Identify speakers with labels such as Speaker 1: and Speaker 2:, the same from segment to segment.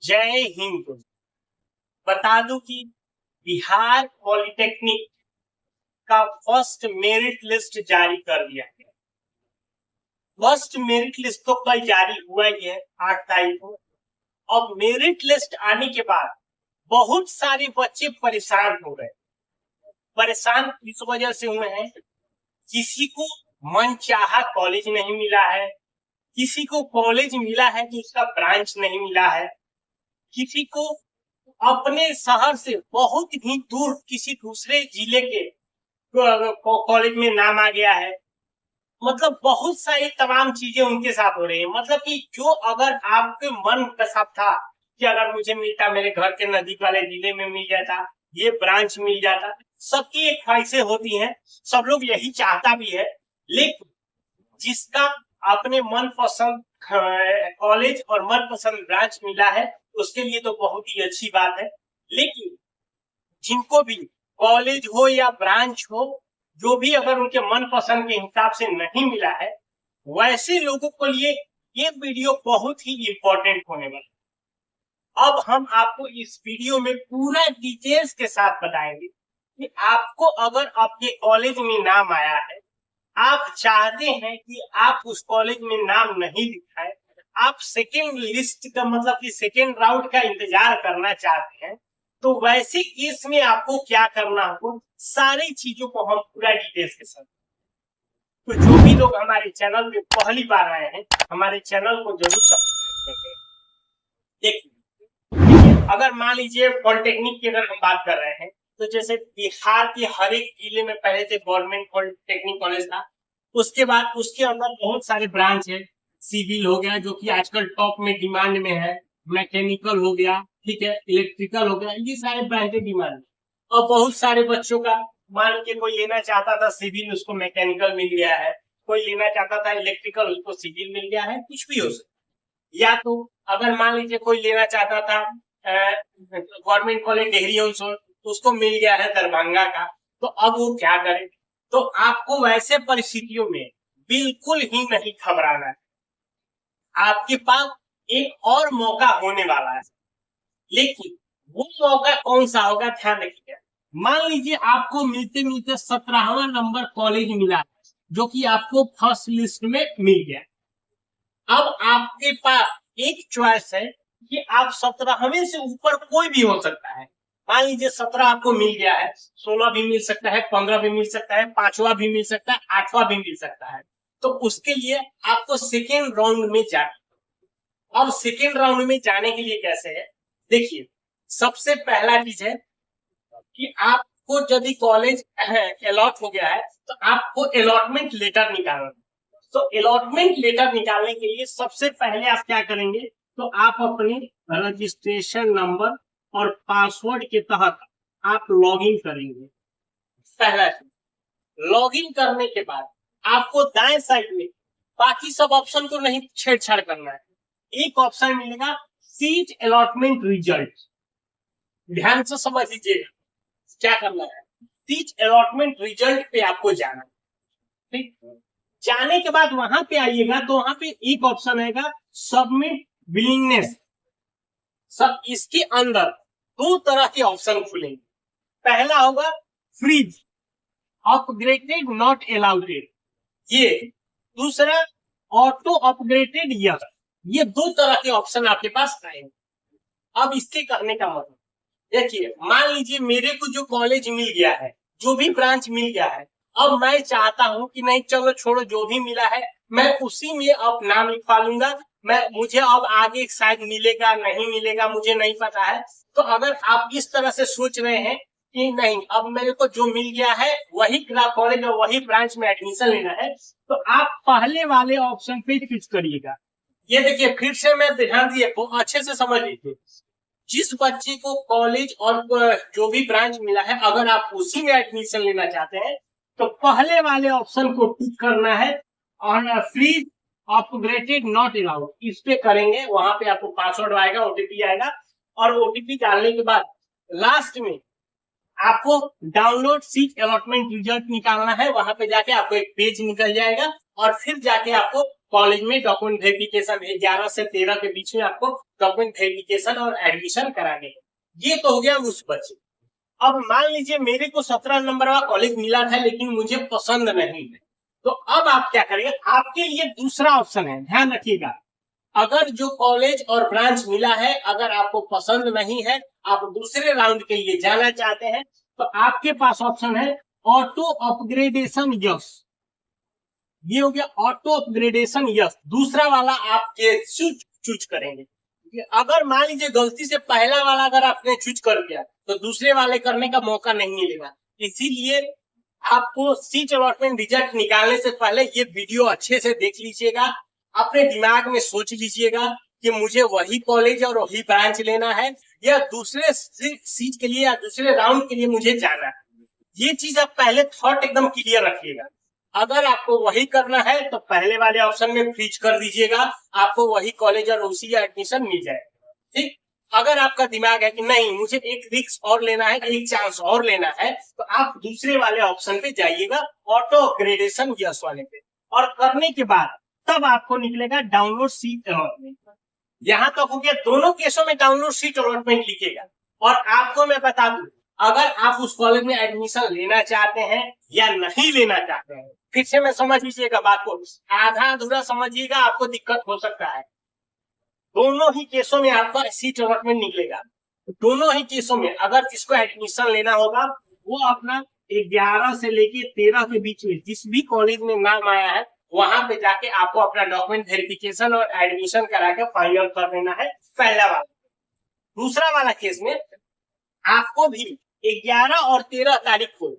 Speaker 1: जय हिंद। बता दूं कि बिहार पॉलिटेक्निक का फर्स्ट मेरिट लिस्ट जारी कर दिया गया। फर्स्ट मेरिट लिस्ट तो कल जारी हुआ ही है 8 तारीख को। अब मेरिट लिस्ट आने के बाद बहुत सारे बच्चे परेशान हो गए। परेशान इस वजह से हुए हैं, किसी को मनचाहा कॉलेज नहीं मिला है, किसी को कॉलेज मिला है तो उसका ब्रांच नहीं मिला है, किसी को अपने शहर से बहुत ही दूर किसी दूसरे जिले के कॉलेज में नाम आ गया है। मतलब बहुत सारी तमाम चीजें उनके साथ हो रही है। मतलब कि जो अगर आपके मन का सब था कि अगर मुझे मिलता, मेरे घर के नजदीक वाले जिले में मिल जाता, ये ब्रांच मिल जाता, सबकी एक ख्वाहिशें होती हैं, सब लोग यही चाहता भी है। लेकिन जिसका अपने मनपसंद कॉलेज और मनपसंद ब्रांच मिला है उसके लिए तो बहुत ही अच्छी बात है। लेकिन जिनको भी कॉलेज हो या ब्रांच हो, जो भी अगर उनके मनपसंद के हिसाब से नहीं मिला है, वैसे लोगों के लिए ये वीडियो बहुत ही इंपॉर्टेंट होने वाला। अब हम आपको इस वीडियो में पूरा डिटेल्स के साथ बताएंगे कि आपको अगर आपके कॉलेज में नाम आया है, आप चाहते हैं कि आप उस कॉलेज में नाम नहीं लिखा है, आप सेकेंड लिस्ट का मतलब कि सेकेंड राउंड का इंतजार करना चाहते हैं, तो वैसे केस में आपको क्या करना होगा, सारी चीजों को हम पूरा डिटेल्स के साथ। तो जो भी लोग हमारे चैनल पे पहली बार आए हैं, हमारे चैनल को जरूर सब्सक्राइब करें। देखिए, अगर मान लीजिए पॉलिटेक्निक की अगर हम बात कर रहे हैं, तो जैसे बिहार के हर एक जिले में पहले से गवर्नमेंट पॉलिटेक्निक कॉलेज था, उसके बाद उसके अंदर बहुत सारे ब्रांच है। सिविल हो गया जो कि आजकल टॉप में डिमांड में है, मैकेनिकल हो गया, ठीक है, इलेक्ट्रिकल हो गया, ये सारे ब्रांचें डिमांड में। और बहुत सारे बच्चों का मान के कोई लेना चाहता था सिविल, उसको मैकेनिकल मिल गया है, कोई लेना चाहता था इलेक्ट्रिकल, उसको सिविल मिल गया है, कुछ भी हो सकता। या तो अगर मान लीजिए कोई लेना चाहता था गवर्नमेंट कॉलेज डिग्री तो उसको मिल गया है दरभंगा का, तो अब वो क्या करे। तो आपको वैसे परिस्थितियों में बिल्कुल ही नहीं घबराना है। आपके पास एक और मौका होने वाला है, लेकिन वो मौका कौन सा होगा, ध्यान रखिए। मान लीजिए आपको मिलते मिलते 17वां नंबर कॉलेज मिला, जो कि आपको फर्स्ट लिस्ट में मिल गया। अब आपके पास एक चॉइस है कि आप 17वें से ऊपर कोई भी हो सकता है। मान लीजिए 17 आपको मिल गया है, 16 भी मिल सकता है, 15 भी मिल सकता है, 5वां भी मिल सकता है, 8वां भी मिल सकता है। तो उसके लिए आपको सेकेंड राउंड में जाना। अब सेकेंड राउंड में जाने के लिए कैसे है, देखिए, सबसे पहला चीज है कि आपको यदि कॉलेज अलॉट हो गया है तो आपको अलॉटमेंट लेटर निकालना। तो अलॉटमेंट लेटर निकालने के लिए सबसे पहले आप क्या करेंगे, तो आप अपने रजिस्ट्रेशन नंबर और पासवर्ड के तहत आप लॉगिन करेंगे। पहला लॉगिन करने के बाद आपको दाएं साइड में बाकी सब ऑप्शन को नहीं छेड़छाड़ करना है, एक ऑप्शन मिलेगा सीट अलॉटमेंट रिजल्ट। ध्यान से समझ लीजिएगा क्या करना है। सीट अलॉटमेंट रिजल्ट पे आपको जाना, ठीक। जाने के बाद वहां पे आइएगा तो वहां पे एक ऑप्शन आएगा सबमिट विलिंगनेस। सब इसके अंदर दो तरह के ऑप्शन खुलेंगे। पहला होगा फ्रीज, अपग्रेडेड नॉट अलाउडेड, ये। दूसरा ऑटो अपग्रेडेड यस। ये दो तरह के ऑप्शन आपके पास आएंगे। अब इसके करने का मतलब देखिए, मान लीजिए मेरे को जो कॉलेज मिल गया है, जो भी ब्रांच मिल गया है, अब मैं चाहता हूं कि नहीं चलो छोड़ो, जो भी मिला है मैं उसी में अब नाम लिखवा लूंगा। मुझे अब आगे शायद मिलेगा नहीं मिलेगा मुझे नहीं पता है। तो अगर आप इस तरह से सोच रहे हैं कि नहीं अब मेरे को जो मिल गया है वही कॉलेज और वही ब्रांच में एडमिशन लेना है, तो आप पहले वाले ऑप्शन पे क्लिक करिएगा। ये देखिए, फिर से मैं ध्यान दिए अच्छे से समझ लीजिए। जिस बच्चे को कॉलेज और जो भी ब्रांच मिला है, अगर आप उसी में एडमिशन लेना चाहते हैं तो पहले वाले ऑप्शन को टिक करना है और फ्रीज अपग्रेडेड नॉट अलाउड इस पे करेंगे। वहां पे आपको पासवर्ड आएगा, ओटीपी आएगा, और ओटीपी डालने के बाद लास्ट में आपको डाउनलोड सीट अलॉटमेंट रिजल्ट निकालना है। वहां पे जाके आपको एक पेज निकल जाएगा और फिर जाके आपको कॉलेज में डॉक्यूमेंट वेरिफिकेशन 11 से 13 के बीच में आपको डॉक्यूमेंट वेरिफिकेशन और एडमिशन कराने हैं। ये तो हो गया उस बच्चे। अब मान लीजिए मेरे को 17 नंबर वाला कॉलेज मिला था लेकिन मुझे पसंद नहीं है, तो अब आप क्या करेंगे? आपके लिए दूसरा ऑप्शन है, ध्यान रखिएगा। अगर जो कॉलेज और ब्रांच मिला है अगर आपको पसंद नहीं है, आप दूसरे राउंड के लिए जाना चाहते हैं, तो आपके पास ऑप्शन है ऑटो अपग्रेडेशन यस। ये हो गया ऑटो अपग्रेडेशन यस, दूसरा वाला आप चूज करेंगे। अगर मान लीजिए गलती से पहला वाला अगर आपने चूज कर दिया तो दूसरे वाले करने का मौका नहीं मिलेगा। इसीलिए आपको सीट अलॉटमेंट रिजल्ट निकालने से पहले ये वीडियो अच्छे से देख लीजिएगा, अपने दिमाग में सोच लीजिएगा कि मुझे वही कॉलेज और वही ब्रांच लेना है या दूसरे सीट के लिए या दूसरे राउंड के लिए मुझे जाना है। ये चीज आप पहले थॉट एकदम क्लियर रखिएगा। अगर आपको वही करना है तो पहले वाले ऑप्शन में फ्रीज कर दीजिएगा, आपको वही कॉलेज और उसी एडमिशन मिल जाएगा। ठीक, अगर आपका दिमाग है कि नहीं मुझे एक रिस्क और लेना है, एक चांस और लेना है, तो आप दूसरे वाले ऑप्शन पे जाइएगा, ऑटो अपग्रेडेशन यस वाले पे। और करने के बाद तब आपको निकलेगा डाउनलोड सीट अलॉटमेंट। यहां तक हो गया, दोनों केसों में डाउनलोड सीट अलॉटमेंट लिखिएगा। और आपको मैं बता दूं, अगर आप उस कॉलेज में एडमिशन लेना चाहते हैं या नहीं लेना चाहते हैं, फिर से मैं समझ लीजिएगा बात को, आधा अधूरा समझिएगा, आपको दिक्कत हो सकता है। दोनों ही केसों में आपका सीट अलॉटमेंट निकलेगा। दोनों ही केसों में अगर किसको एडमिशन लेना होगा वो अपना 11 से लेके 13 के बीच में जिस भी कॉलेज में नाम आया है वहां पे जाके आपको अपना डॉक्यूमेंट वेरिफिकेशन और एडमिशन करा के फाइनल कर लेना है, पहला वाला। दूसरा वाला केस में आपको भी 11 और 13 तारीख को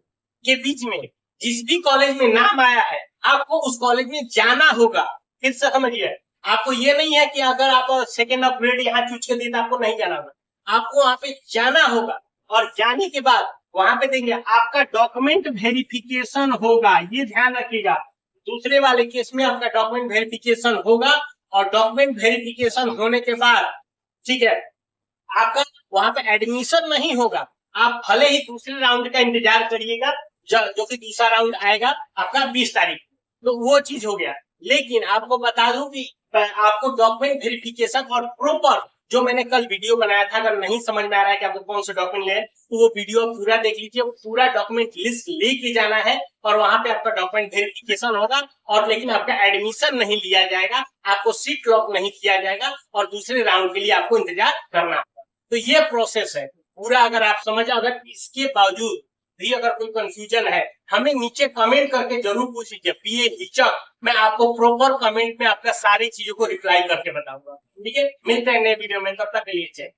Speaker 1: के बीच में जिस भी कॉलेज में नाम आया है आपको उस कॉलेज में जाना होगा। फिर से समझिए, आपको ये नहीं है कि अगर आप सेकेंड अपग्रेड यहाँ चूज कर दिए तो आपको नहीं जाना होगा, आपको वहां पे जाना होगा। और जाने के बाद वहां पे देंगे आपका डॉक्यूमेंट वेरिफिकेशन होगा, ये ध्यान रखिएगा। दूसरे वाले केस में आपका डॉक्यूमेंट वेरिफिकेशन होगा और डॉक्यूमेंट वेरिफिकेशन होने के बाद ठीक है आपका वहां पे एडमिशन नहीं होगा। आप भले ही दूसरे राउंड का इंतजार करिएगा जो कि दूसरा राउंड आएगा आपका 20 तारीख, तो वो चीज हो गया। लेकिन आपको बता दूं कि आपको डॉक्यूमेंट वेरिफिकेशन और प्रॉपर जो मैंने कल वीडियो बनाया था, अगर नहीं समझ में आ रहा है कि आपको कौन सा डॉक्यूमेंट ले तो वो वीडियो पूरा देख लीजिए। वो पूरा डॉक्यूमेंट लिस्ट लेके जाना है और वहां पे आपका डॉक्यूमेंट वेरिफिकेशन होगा और लेकिन आपका एडमिशन नहीं लिया जाएगा, आपको सीट लॉक नहीं किया जाएगा और दूसरे राउंड के लिए आपको इंतजार करना होगा। तो ये प्रोसेस है पूरा। अगर आप समझ, अगर इसके बावजूद भी अगर कोई कंफ्यूजन है हमें नीचे कमेंट करके जरूर पूछ लीजिए, पीए हिचक, मैं आपको प्रॉपर कमेंट में आपका सारी चीजों को रिप्लाई करके बताऊंगा। ठीक है, मिलते हैं नए वीडियो में, तब तक के लिए।